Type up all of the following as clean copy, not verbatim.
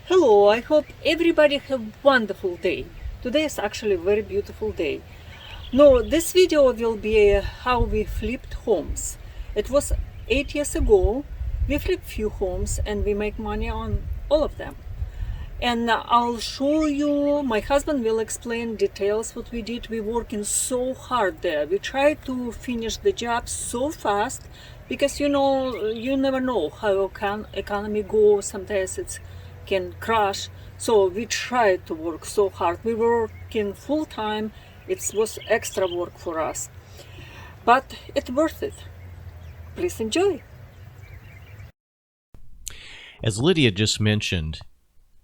Hello, I hope everybody have wonderful day. Today is actually a very beautiful day. No, this video will be how we flipped homes. It was 8 years ago. We flipped few homes and we make money on all of them. And I'll show you, my husband will explain details what we did. We working so hard there. We try to finish the job so fast because you never know how economy go. Sometimes it can crash. So we tried to work so hard. We were working full time. It was extra work for us, but it's worth it. Please enjoy. As Lydia just mentioned,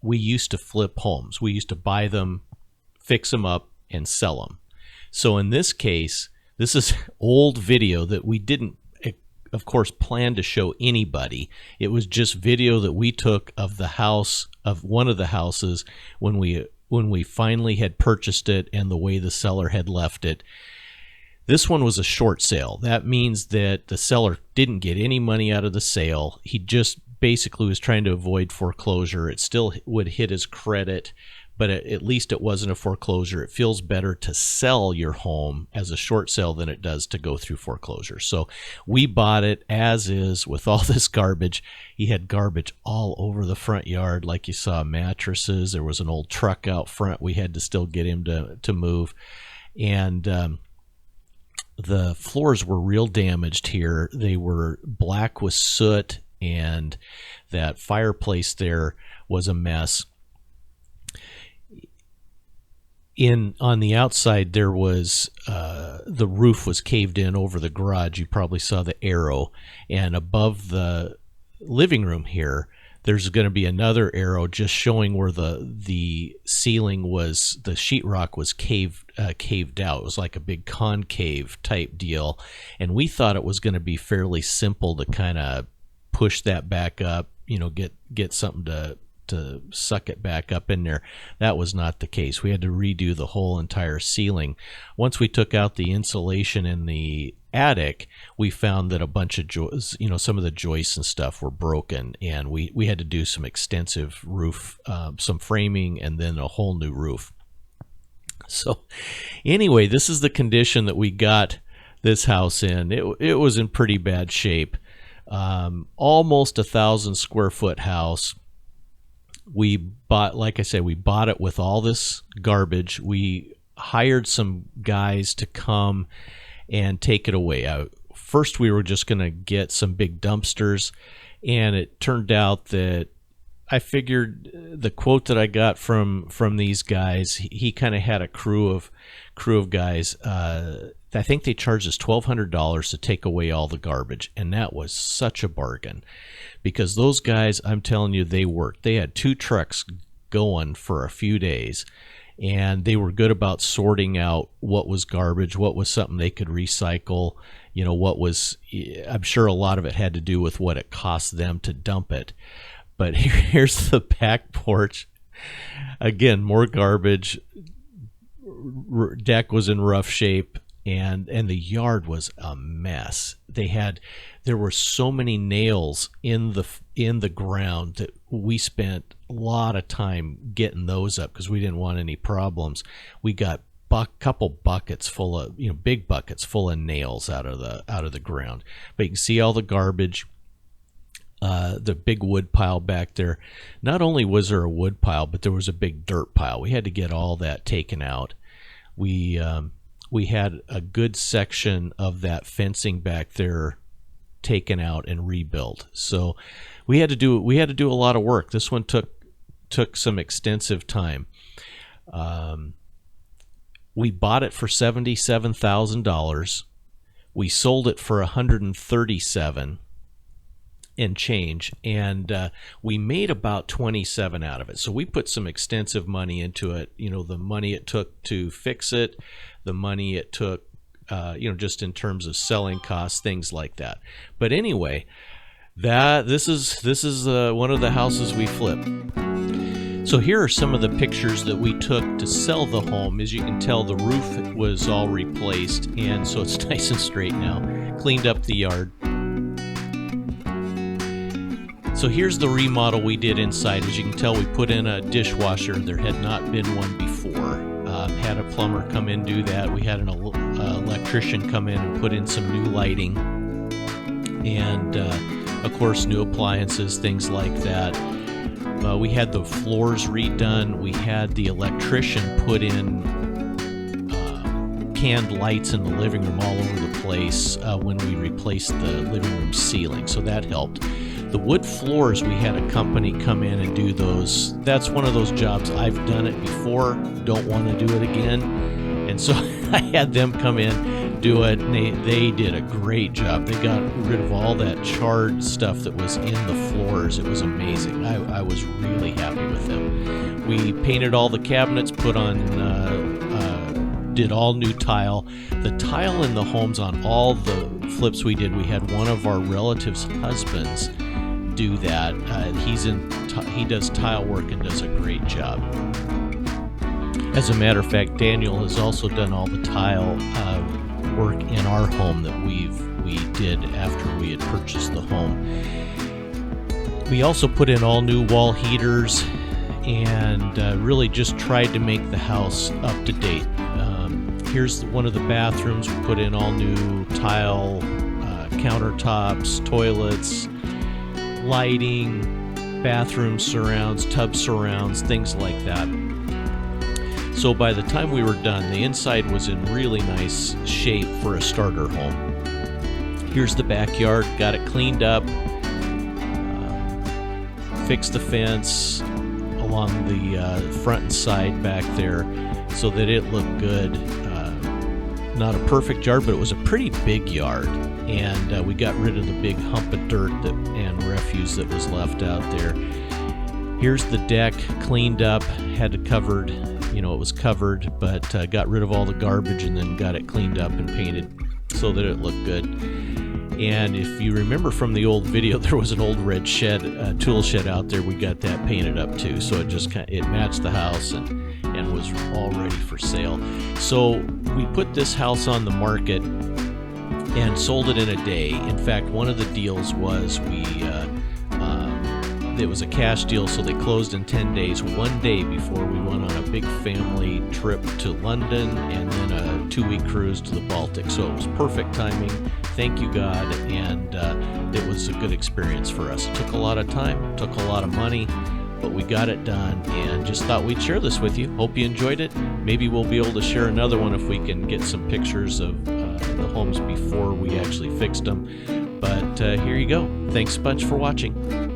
we used to flip homes. We used to buy them, fix them up, and sell them. So in this case, this is old video that we didn't, of course, plan to show anybody. It was just video that we took of the house, of one of the houses, when we finally had purchased it and the way the seller had left it. This one was a short sale. That means that the seller didn't get any money out of the sale. He just basically was trying to avoid foreclosure. It still would hit his credit, but at least it wasn't a foreclosure. It feels better to sell your home as a short sale than it does to go through foreclosure. So we bought it as is with all this garbage. He had garbage all over the front yard, like you saw, mattresses. There was an old truck out front. We had to still get him to move. And the floors were real damaged here. They were black with soot, and that fireplace there was a mess. On the outside, there was the roof was caved in over the garage. You probably saw the arrow, and above the living room here, there's going to be another arrow just showing where the ceiling was, the sheetrock was caved out. It was like a big concave type deal, and we thought it was going to be fairly simple to kind of push that back up, get something to suck it back up in there. That was not the case. We had to redo the whole entire ceiling. Once we took out the insulation in the attic, we found that a bunch of some of the joists and stuff were broken, and we had to do some extensive roof, some framing, and then a whole new roof. So anyway, this is the condition that we got this house in. It was in pretty bad shape. Almost 1,000 square foot house. We bought, like I said, we bought it with all this garbage. We hired some guys to come and take it away. First, we were just going to get some big dumpsters, and it turned out that I figured the quote that I got from these guys, he kind of had a crew of guys. I think they charged us $1,200 to take away all the garbage, and that was such a bargain, because those guys, I'm telling you, they worked. They had 2 trucks going for a few days, and they were good about sorting out what was garbage, what was something they could recycle, what was, I'm sure a lot of it had to do with what it cost them to dump it. But here's the back porch. Again, more garbage. Deck was in rough shape, and the yard was a mess. There were so many nails in the ground that we spent a lot of time getting those up because we didn't want any problems. We got couple buckets full of, big buckets full of nails out of the ground. But you can see all the garbage. The big wood pile back there. Not only was there a wood pile, but there was a big dirt pile. We had to get all that taken out. We had a good section of that fencing back there taken out and rebuilt. So we had to do a lot of work. This one took some extensive time. We bought it for $77,000. We sold it for $137,000 and change, and we made about $27,000 out of it. So we put some extensive money into it. The money it took to fix it, the money it took, just in terms of selling costs, things like that. But anyway, this is one of the houses we flipped. So here are some of the pictures that we took to sell the home. As you can tell, the roof was all replaced, and so it's nice and straight now. Cleaned up the yard. So here's the remodel we did inside. As you can tell, we put in a dishwasher. There had not been one before. Had a plumber come in and do that. We had an electrician come in and put in some new lighting. And, of course, new appliances, things like that. We had the floors redone. We had the electrician put in canned lights in the living room all over the place when we replaced the living room ceiling, so that helped. The wood floors, we had a company come in and do those. That's one of those jobs. I've done it before, don't want to do it again, and so I had them come in, do it, and they did a great job. They got rid of all that charred stuff that was in the floors. It was amazing. I was really happy with them. We painted all the cabinets, put on did all new tile. The tile in the homes on all the flips we did, we had one of our relatives' husbands do that. He does tile work and does a great job. As a matter of fact, Daniel has also done all the tile work in our home that we did after we had purchased the home. We also put in all new wall heaters and really just tried to make the house up to date. Here's one of the bathrooms. We put in all new tile, countertops, toilets, lighting, bathroom surrounds, tub surrounds, things like that. So by the time we were done, the inside was in really nice shape for a starter home. Here's the backyard. Got it cleaned up, fixed the fence along the front and side back there so that it looked good. Not a perfect yard, but it was a pretty big yard, and we got rid of the big hump of dirt and refuse that was left out there. Here's the deck, cleaned up, had it covered, it was covered, but got rid of all the garbage and then got it cleaned up and painted so that it looked good. And if you remember from the old video, there was an old red shed, tool shed out there. We got that painted up too, so it matched the house and was all ready for sale. So we put this house on the market and sold it in a day. In fact, one of the deals was it was a cash deal, so they closed in 10 days, one day before we went on a big family trip to London and then a 2-week cruise to the Baltic. So it was perfect timing. Thank you, God, and it was a good experience for us. It took a lot of time, took a lot of money, but we got it done and just thought we'd share this with you. Hope you enjoyed it. Maybe we'll be able to share another one if we can get some pictures of the homes before we actually fixed them. But here you go. Thanks a bunch for watching.